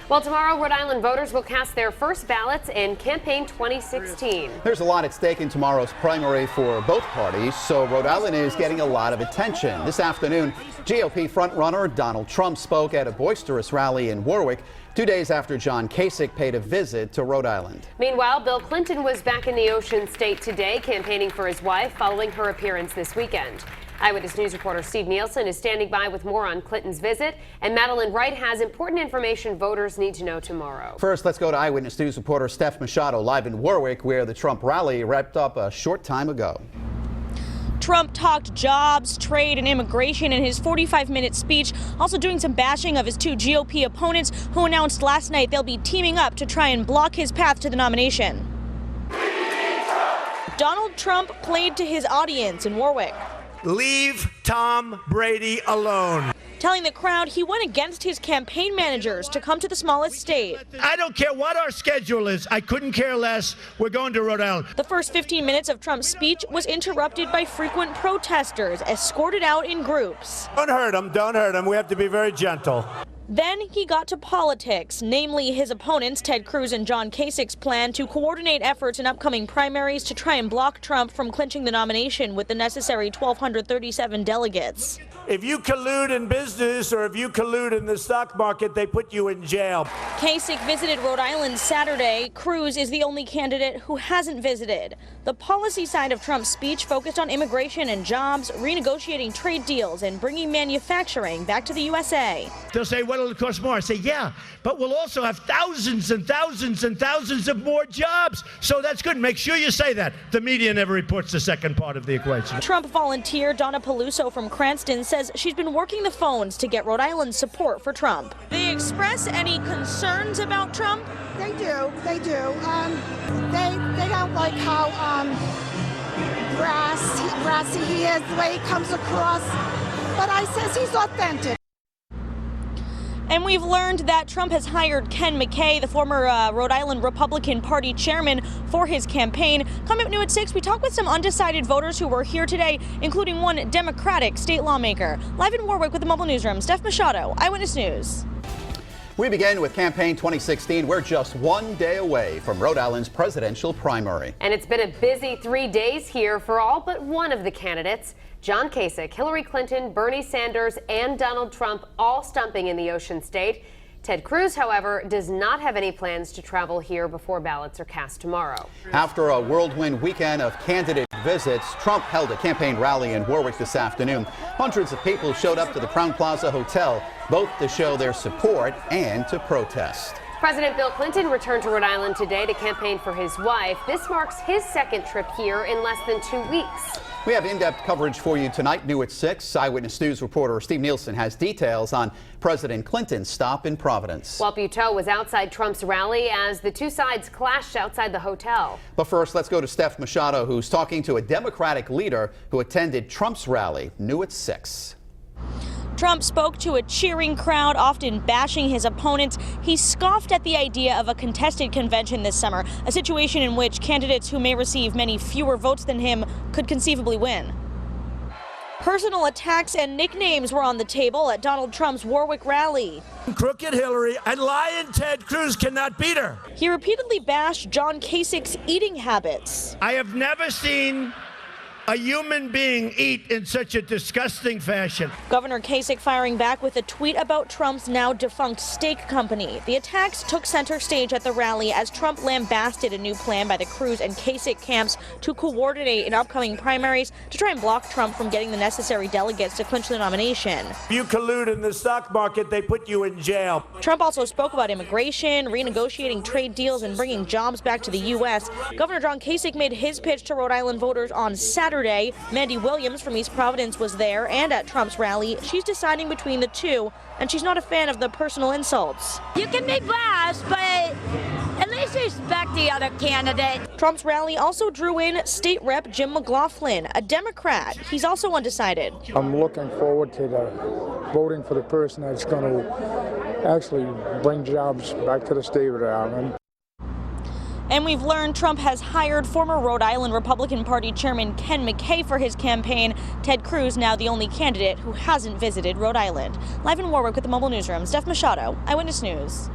Well, tomorrow, Rhode Island voters will cast their first ballots in campaign 2016. There's a lot at stake in tomorrow's primary for both parties, so Rhode Island is getting a lot of attention. This afternoon, GOP frontrunner Donald Trump spoke at a boisterous rally in Warwick 2 days after John Kasich paid a visit to Rhode Island. Meanwhile, Bill Clinton was back in the Ocean State today, campaigning for his wife following her appearance this weekend. Eyewitness News reporter Steve Nielsen is standing by with more on Clinton's visit, and Madeline Wright has important information voters need to know tomorrow. First, let's go to Eyewitness News reporter Steph Machado live in Warwick, where the Trump rally wrapped up a short time ago. Trump talked jobs, trade, and immigration in his 45-minute speech, also doing some bashing of his two GOP opponents who announced last night they'll be teaming up to try and block his path to the nomination. Donald Trump played to his audience in Warwick. Leave Tom Brady alone. Telling the crowd he went against his campaign managers to come to the smallest state. I don't care what our schedule is. I couldn't care less. We're going to Rhode Island. The first 15 minutes of Trump's speech was interrupted by frequent protesters escorted out in groups. Don't hurt him. Don't hurt him. We have to be very gentle. Then he got to politics, namely his opponents, Ted Cruz and John Kasich's plan to coordinate efforts in upcoming primaries to try and block Trump from clinching the nomination with the necessary 1,237 delegates. If you collude in business or if you collude in the stock market, they put you in jail. Kasich visited Rhode Island Saturday. Cruz is the only candidate who hasn't visited. The policy side of Trump's speech focused on immigration and jobs, renegotiating trade deals, and bringing manufacturing back to the USA. They'll say, what'll it cost more? I say, yeah, but we'll also have thousands and thousands and thousands of more jobs. So that's good. Make sure you say that. The media never reports the second part of the equation. Trump volunteer Donna Peluso from Cranston says she's been working the phones to get Rhode Island's support for Trump. They express any concerns about Trump? They do. They do. They don't like how brassy he is, the way he comes across. But I says he's authentic. And we've learned that Trump has hired Ken McKay, the former Rhode Island Republican Party chairman, for his campaign. Coming up new at 6, we talk with some undecided voters who were here today, including one Democratic state lawmaker. Live in Warwick with the Mobile Newsroom, Steph Machado, Eyewitness News. We begin with campaign 2016. We're just 1 day away from Rhode Island's presidential primary. And it's been a busy 3 days here for all but one of the candidates. John Kasich, Hillary Clinton, Bernie Sanders, and Donald Trump all stumping in the Ocean State. Ted Cruz, however, does not have any plans to travel here before ballots are cast tomorrow. After a whirlwind weekend of candidate visits, Trump held a campaign rally in Warwick this afternoon. Hundreds of people showed up to the Crown Plaza Hotel, both to show their support and to protest. President Bill Clinton returned to Rhode Island today to campaign for his wife. This marks his second trip here in less than 2 weeks. We have in-depth coverage for you tonight, new at 6. Eyewitness News reporter Steve Nielsen has details on President Clinton's stop in Providence. While Buteau was outside Trump's rally as the two sides clashed outside the hotel. But first, let's go to Steph Machado, who's talking to a Democratic leader who attended Trump's rally, new at 6. Trump spoke to a cheering crowd, often bashing his opponents. He scoffed at the idea of a contested convention this summer, a situation in which candidates who may receive many fewer votes than him could conceivably win. Personal attacks and nicknames were on the table at Donald Trump's Warwick rally. Crooked Hillary and lying Ted Cruz cannot beat her. He repeatedly bashed John Kasich's eating habits. I have never seen a human being eat in such a disgusting fashion. Governor Kasich firing back with a tweet about Trump's now defunct steak company. The attacks took center stage at the rally as Trump lambasted a new plan by the Cruz and Kasich camps to coordinate in upcoming primaries to try and block Trump from getting the necessary delegates to clinch the nomination. If you collude in the stock market, they put you in jail. Trump also spoke about immigration, renegotiating trade deals, and bringing jobs back to the U.S. Governor John Kasich made his pitch to Rhode Island voters on Saturday. Mandy Williams from East Providence was there and at Trump's rally. She's deciding between the two, and she's not a fan of the personal insults. You can be bashed, but at least respect the other candidate. Trump's rally also drew in State Rep Jim McLaughlin, a Democrat. He's also undecided. I'm looking forward to voting for the person that's going to actually bring jobs back to the state of Rhode Island. And we've learned Trump has hired former Rhode Island Republican Party Chairman Ken McKay for his campaign. Ted Cruz now the only candidate who hasn't visited Rhode Island. Live in Warwick with the Mobile Newsroom, Steph Machado, Eyewitness News.